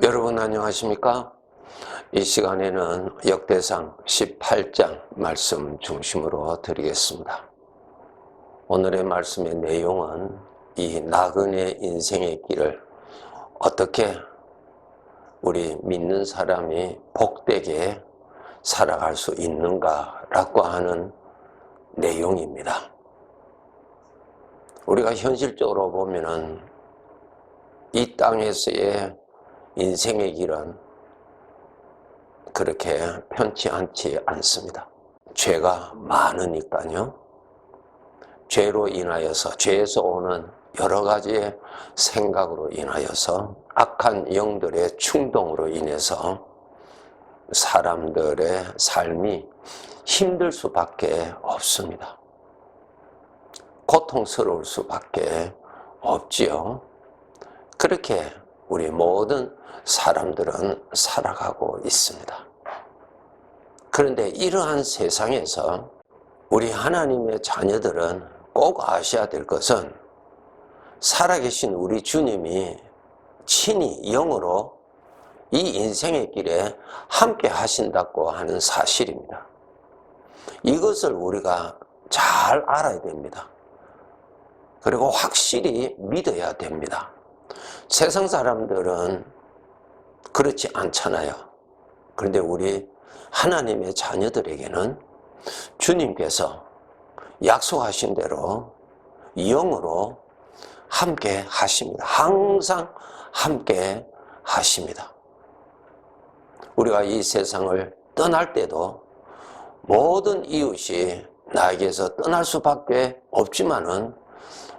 여러분 안녕하십니까? 이 시간에는 역대상 18장 말씀 중심으로 드리겠습니다. 오늘의 말씀의 내용은 이 나그네 인생의 길을 어떻게 우리 믿는 사람이 복되게 살아갈 수 있는가라고 하는 내용입니다. 우리가 현실적으로 보면은 이 땅에서의 인생의 길은 그렇게 편치 않지 않습니다. 죄가 많으니까요. 죄로 인하여서, 죄에서 오는 여러 가지의 생각으로 인하여서, 악한 영들의 충동으로 인해서 사람들의 삶이 힘들 수밖에 없습니다. 고통스러울 수밖에 없지요. 그렇게 우리 모든 사람들은 살아가고 있습니다. 그런데 이러한 세상에서 우리 하나님의 자녀들은 꼭 아셔야 될 것은 살아계신 우리 주님이 친히 영으로 이 인생의 길에 함께 하신다고 하는 사실입니다. 이것을 우리가 잘 알아야 됩니다. 그리고 확실히 믿어야 됩니다. 세상 사람들은 그렇지 않잖아요. 그런데 우리 하나님의 자녀들에게는 주님께서 약속하신 대로 영으로 함께 하십니다. 항상 함께 하십니다. 우리가 이 세상을 떠날 때도 모든 이웃이 나에게서 떠날 수밖에 없지만은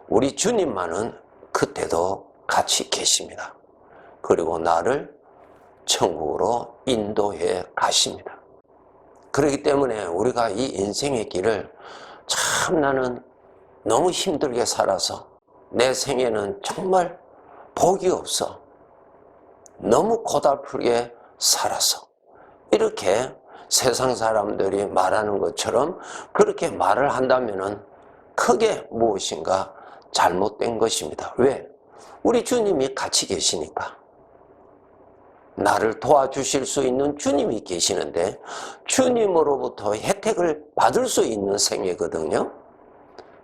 우리 주님만은 그때도 같이 계십니다. 그리고 나를 천국으로 인도해 가십니다. 그렇기 때문에 우리가 이 인생의 길을 참 나는 너무 힘들게 살아서 내 생에는 정말 복이 없어. 너무 고달프게 살아서 이렇게 세상 사람들이 말하는 것처럼 그렇게 말을 한다면은 크게 무엇인가 잘못된 것입니다. 왜? 우리 주님이 같이 계시니까. 나를 도와주실 수 있는 주님이 계시는데 주님으로부터 혜택을 받을 수 있는 생애거든요.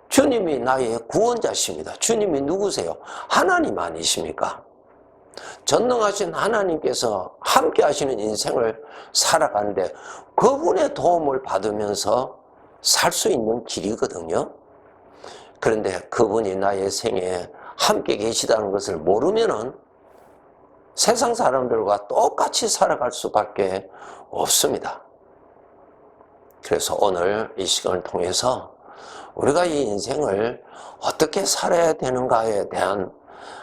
주님이 나의 구원자십니다. 주님이 누구세요? 하나님 아니십니까? 전능하신 하나님께서 함께 하시는 인생을 살아가는데 그분의 도움을 받으면서 살 수 있는 길이거든요. 그런데 그분이 나의 생애에 함께 계시다는 것을 모르면은 세상 사람들과 똑같이 살아갈 수밖에 없습니다. 그래서 오늘 이 시간을 통해서 우리가 이 인생을 어떻게 살아야 되는가에 대한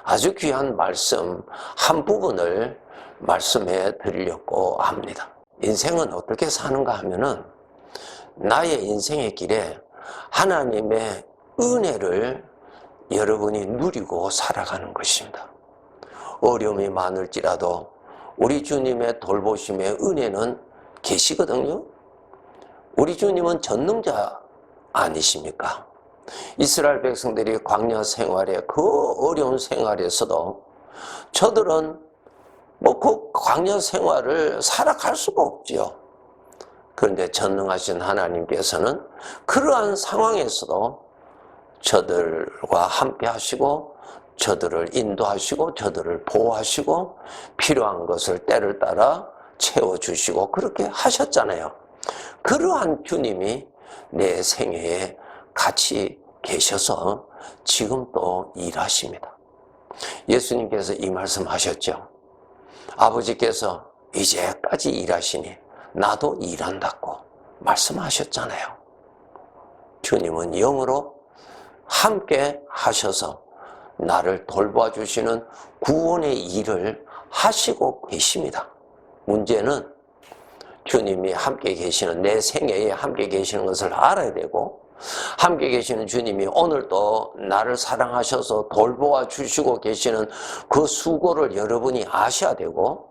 아주 귀한 말씀 한 부분을 말씀해 드리려고 합니다. 인생은 어떻게 사는가 하면은 나의 인생의 길에 하나님의 은혜를 여러분이 누리고 살아가는 것입니다. 어려움이 많을지라도 우리 주님의 돌보심의 은혜는 계시거든요. 우리 주님은 전능자 아니십니까? 이스라엘 백성들이 광야 생활에 그 어려운 생활에서도 저들은 그 광야 생활을 살아갈 수가 없지요. 그런데 전능하신 하나님께서는 그러한 상황에서도 저들과 함께 하시고 저들을 인도하시고 저들을 보호하시고 필요한 것을 때를 따라 채워주시고 그렇게 하셨잖아요. 그러한 주님이 내 생애에 같이 계셔서 지금 또 일하십니다. 예수님께서 이 말씀 하셨죠. 아버지께서 이제까지 일하시니 나도 일한다고 말씀하셨잖아요. 주님은 영으로 함께 하셔서 나를 돌봐주시는 구원의 일을 하시고 계십니다. 문제는 주님이 함께 계시는 내 생애에 함께 계시는 것을 알아야 되고 함께 계시는 주님이 오늘도 나를 사랑하셔서 돌보아 주시고 계시는 그 수고를 여러분이 아셔야 되고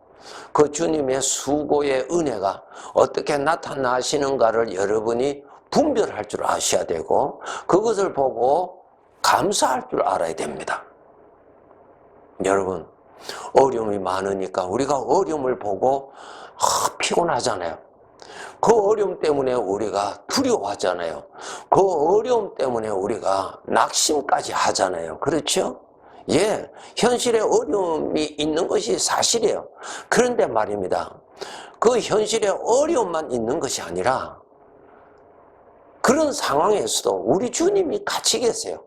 그 주님의 수고의 은혜가 어떻게 나타나시는가를 여러분이 분별할 줄 아셔야 되고 그것을 보고 감사할 줄 알아야 됩니다. 여러분, 어려움이 많으니까 우리가 어려움을 보고 피곤하잖아요. 그 어려움 때문에 우리가 두려워하잖아요. 그 어려움 때문에 우리가 낙심까지 하잖아요. 그렇죠? 예, 현실에 어려움이 있는 것이 사실이에요. 그런데 말입니다. 그 현실에 어려움만 있는 것이 아니라 그런 상황에서도 우리 주님이 같이 계세요.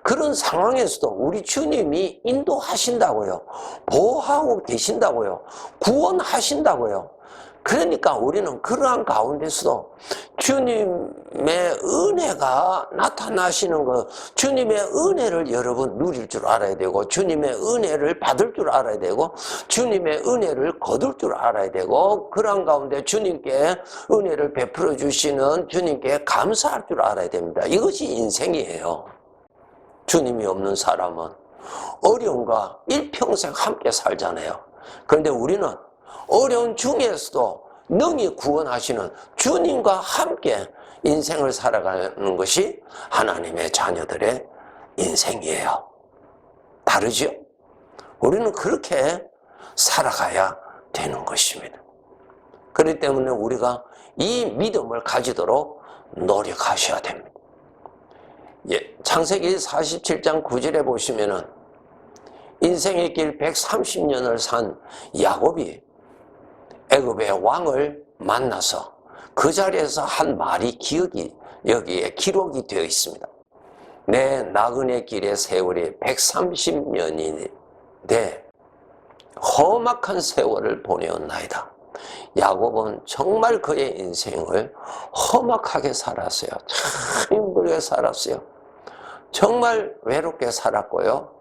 그런 상황에서도 우리 주님이 인도하신다고요. 보호하고 계신다고요. 구원하신다고요. 그러니까 우리는 그러한 가운데서도 주님의 은혜가 나타나시는 것, 주님의 은혜를 여러분 누릴 줄 알아야 되고, 주님의 은혜를 받을 줄 알아야 되고, 주님의 은혜를 거둘 줄 알아야 되고, 그러한 가운데 주님께 은혜를 베풀어 주시는 주님께 감사할 줄 알아야 됩니다. 이것이 인생이에요. 주님이 없는 사람은 어려움과 일평생 함께 살잖아요. 그런데 우리는 어려운 중에서도 능히 구원하시는 주님과 함께 인생을 살아가는 것이 하나님의 자녀들의 인생이에요. 다르죠? 우리는 그렇게 살아가야 되는 것입니다. 그렇기 때문에 우리가 이 믿음을 가지도록 노력하셔야 됩니다. 예, 창세기 47장 9절에 보시면은 인생의 길 130년을 산 야곱이 애굽의 왕을 만나서 그 자리에서 한 말이 여기에 기록이 되어 있습니다. 내 나그네 길의 세월이 130년인데 험악한 세월을 보내었나이다. 야곱은 정말 그의 인생을 험악하게 살았어요. 참 힘들게 살았어요. 정말 외롭게 살았고요.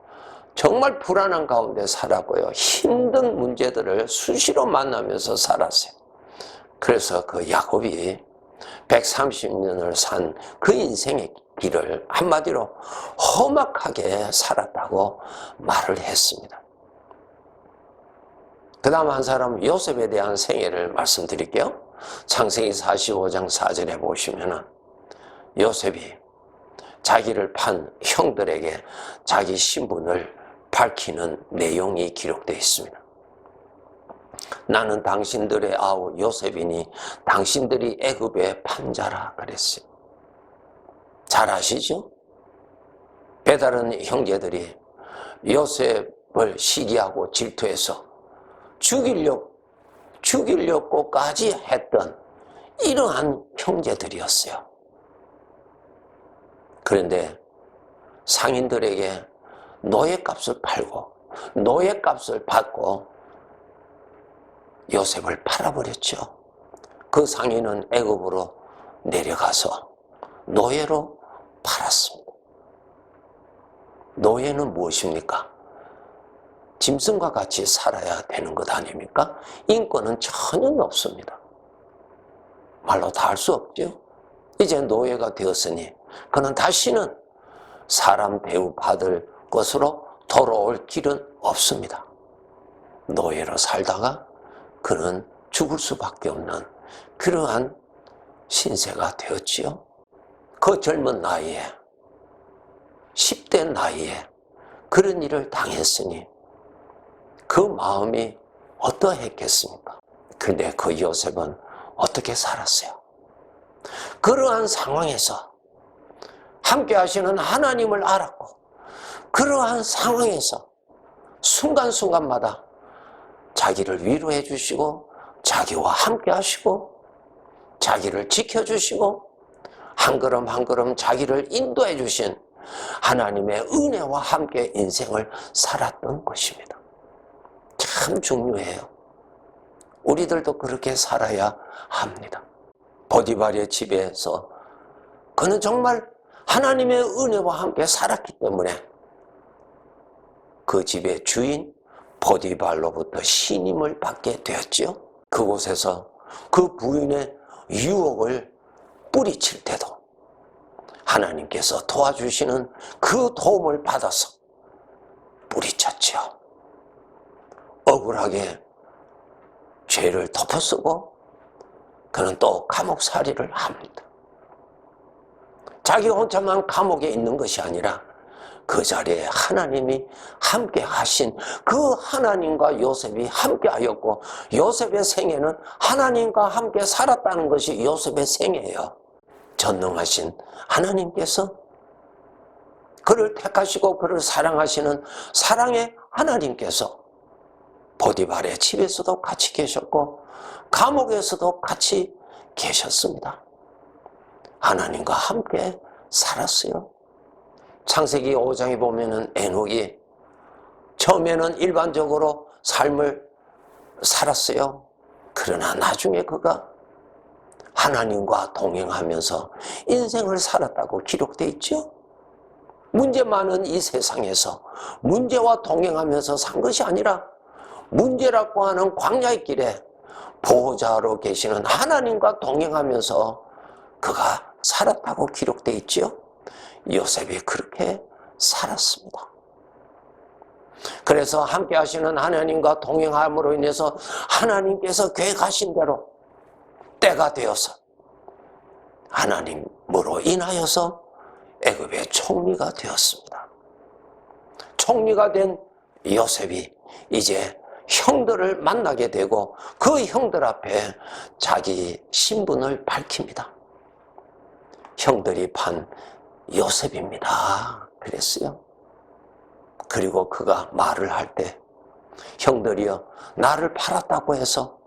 정말 불안한 가운데 살았고요. 힘든 문제들을 수시로 만나면서 살았어요. 그래서 그 야곱이 130년을 산 그 인생의 길을 한마디로 험악하게 살았다고 말을 했습니다. 그 다음 한 사람은 요셉에 대한 생애를 말씀드릴게요. 창세기 45장 4절에 보시면은 요셉이 자기를 판 형들에게 자기 신분을 밝히는 내용이 기록되어 있습니다. 나는 당신들의 아우 요셉이니 당신들이 애굽의 판자라 그랬어요. 잘 아시죠? 배다른 형제들이 요셉을 시기하고 질투해서 죽이려고까지 했던 이러한 형제들이었어요. 그런데 상인들에게 노예값을 팔고 노예값을 받고 요셉을 팔아버렸죠. 그 상인은 애굽으로 내려가서 노예로 팔았습니다. 노예는 무엇입니까? 짐승과 같이 살아야 되는 것 아닙니까? 인권은 전혀 없습니다. 말로 다 할 수 없죠. 이제 노예가 되었으니 그는 다시는 사람 대우받을 것으로 돌아올 길은 없습니다. 노예로 살다가 그는 죽을 수밖에 없는 그러한 신세가 되었지요. 그 젊은 나이에 10대 나이에 그런 일을 당했으니 그 마음이 어떠했겠습니까? 근데 그 요셉은 어떻게 살았어요? 그러한 상황에서 함께 하시는 하나님을 알았고 그러한 상황에서 순간순간마다 자기를 위로해 주시고 자기와 함께 하시고 자기를 지켜주시고 한 걸음 한 걸음 자기를 인도해 주신 하나님의 은혜와 함께 인생을 살았던 것입니다. 참 중요해요. 우리들도 그렇게 살아야 합니다. 보디발의 집에서 그는 정말 하나님의 은혜와 함께 살았기 때문에 그 집의 주인 보디발로부터 신임을 받게 되었죠. 그곳에서 그 부인의 유혹을 뿌리칠 때도 하나님께서 도와주시는 그 도움을 받아서 뿌리쳤죠. 억울하게 죄를 덮어쓰고 그는 또 감옥살이를 합니다. 자기 혼자만 감옥에 있는 것이 아니라 그 자리에 하나님이 함께 하신 그 하나님과 요셉이 함께 하였고, 요셉의 생애는 하나님과 함께 살았다는 것이 요셉의 생애예요. 전능하신 하나님께서 그를 택하시고 그를 사랑하시는 사랑의 하나님께서 보디발의 집에서도 같이 계셨고 감옥에서도 같이 계셨습니다. 하나님과 함께 살았어요. 창세기 5장에 보면은 에녹이 처음에는 일반적으로 삶을 살았어요. 그러나 나중에 그가 하나님과 동행하면서 인생을 살았다고 기록되어 있죠. 문제 많은 이 세상에서 문제와 동행하면서 산 것이 아니라 문제라고 하는 광야의 길에 보호자로 계시는 하나님과 동행하면서 그가 살았다고 기록되어 있죠. 요셉이 그렇게 살았습니다. 그래서 함께 하시는 하나님과 동행함으로 인해서 하나님께서 계획하신 대로 때가 되어서 하나님으로 인하여서 애굽의 총리가 되었습니다. 총리가 된 요셉이 이제 형들을 만나게 되고 그 형들 앞에 자기 신분을 밝힙니다. 형들이 판 요셉입니다. 그랬어요. 그리고 그가 말을 할 때 형들이여 나를 팔았다고 해서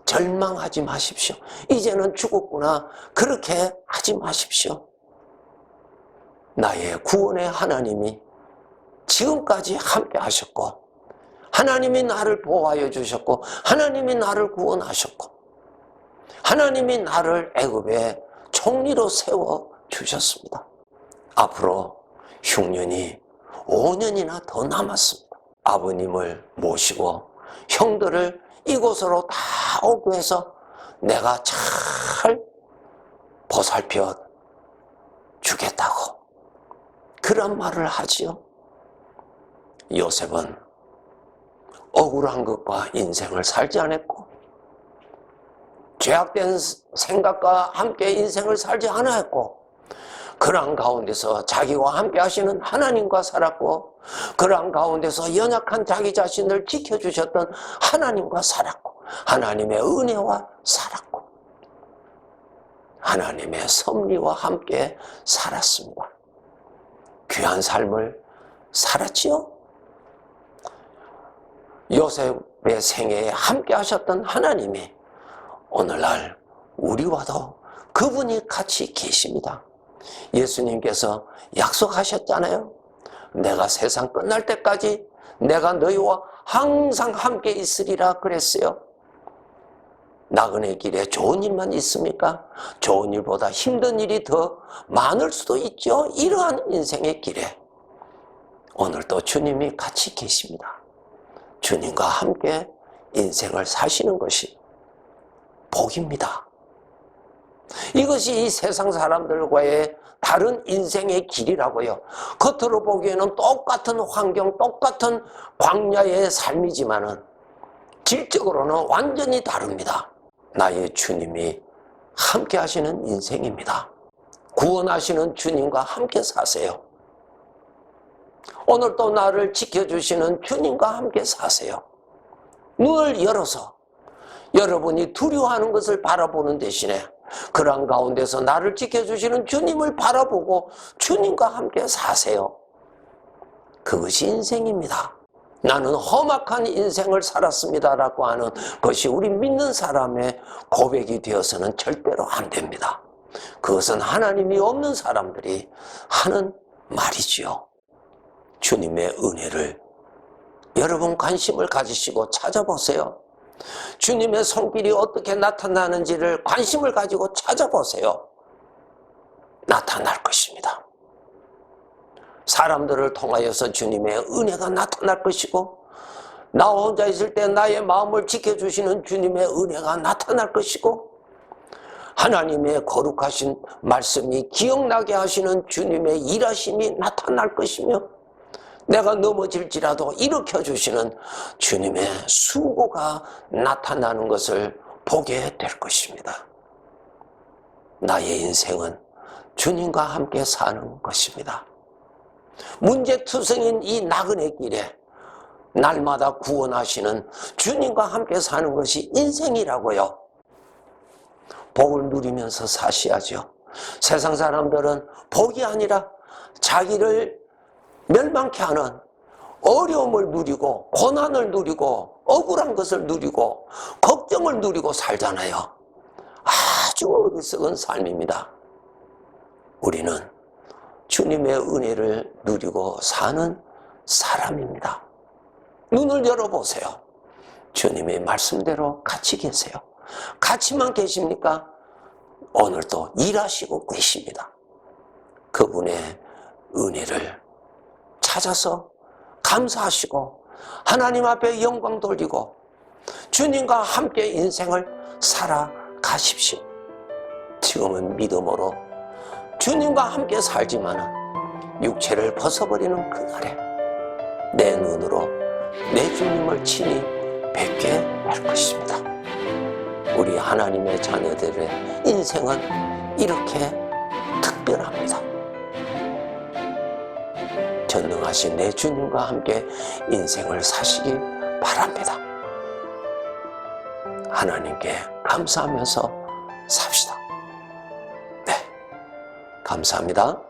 절망하지 마십시오. 이제는 죽었구나. 그렇게 하지 마십시오. 나의 구원의 하나님이 지금까지 함께 하셨고 하나님이 나를 보호하여 주셨고 하나님이 나를 구원하셨고 하나님이 나를 애굽의 총리로 세워 주셨습니다. 앞으로 흉년이 5년이나 더 남았습니다. 아버님을 모시고 형들을 이곳으로 다 오게 해서 내가 잘 보살펴 주겠다고 그런 말을 하지요. 요셉은 억울한 것과 인생을 살지 않았고 죄악된 생각과 함께 인생을 살지 않았고 그러한 가운데서 자기와 함께 하시는 하나님과 살았고 그러한 가운데서 연약한 자기 자신을 지켜주셨던 하나님과 살았고 하나님의 은혜와 살았고 하나님의 섭리와 함께 살았습니다. 귀한 삶을 살았지요. 요셉의 생애에 함께 하셨던 하나님이 오늘날 우리와도 그분이 같이 계십니다. 예수님께서 약속하셨잖아요. 내가 세상 끝날 때까지 내가 너희와 항상 함께 있으리라 그랬어요. 나그네 길에 좋은 일만 있습니까? 좋은 일보다 힘든 일이 더 많을 수도 있죠. 이러한 인생의 길에 오늘도 주님이 같이 계십니다. 주님과 함께 인생을 사시는 것이 복입니다. 이것이 이 세상 사람들과의 다른 인생의 길이라고요. 겉으로 보기에는 똑같은 환경, 똑같은 광야의 삶이지만은 질적으로는 완전히 다릅니다. 나의 주님이 함께 하시는 인생입니다. 구원하시는 주님과 함께 사세요. 오늘 또 나를 지켜주시는 주님과 함께 사세요. 눈을 열어서 여러분이 두려워하는 것을 바라보는 대신에 그러한 가운데서 나를 지켜주시는 주님을 바라보고 주님과 함께 사세요. 그것이 인생입니다. 나는 험악한 인생을 살았습니다라고 하는 것이 우리 믿는 사람의 고백이 되어서는 절대로 안 됩니다. 그것은 하나님이 없는 사람들이 하는 말이지요. 주님의 은혜를 여러분 관심을 가지시고 찾아보세요. 주님의 손길이 어떻게 나타나는지를 관심을 가지고 찾아보세요. 나타날 것입니다. 사람들을 통하여서 주님의 은혜가 나타날 것이고 나 혼자 있을 때 나의 마음을 지켜주시는 주님의 은혜가 나타날 것이고 하나님의 거룩하신 말씀이 기억나게 하시는 주님의 일하심이 나타날 것이며 내가 넘어질지라도 일으켜주시는 주님의 수고가 나타나는 것을 보게 될 것입니다. 나의 인생은 주님과 함께 사는 것입니다. 문제투성인 이 나그네 길에 날마다 구원하시는 주님과 함께 사는 것이 인생이라고요. 복을 누리면서 사셔야죠. 세상 사람들은 복이 아니라 자기를 멸망케 하는 어려움을 누리고 고난을 누리고 억울한 것을 누리고 걱정을 누리고 살잖아요. 아주 어리석은 삶입니다. 우리는 주님의 은혜를 누리고 사는 사람입니다. 눈을 열어보세요. 주님의 말씀대로 같이 계세요. 같이만 계십니까? 오늘도 일하시고 계십니다. 그분의 은혜를 찾아서 감사하시고 하나님 앞에 영광 돌리고 주님과 함께 인생을 살아가십시오. 지금은 믿음으로 주님과 함께 살지만은 육체를 벗어버리는 그날에 내 눈으로 내 주님을 친히 뵙게 할 것입니다. 우리 하나님의 자녀들의 인생은 이렇게 특별합니다. 전능하신 내 주님과 함께 인생을 사시기 바랍니다. 하나님께 감사하면서 삽시다. 네, 감사합니다.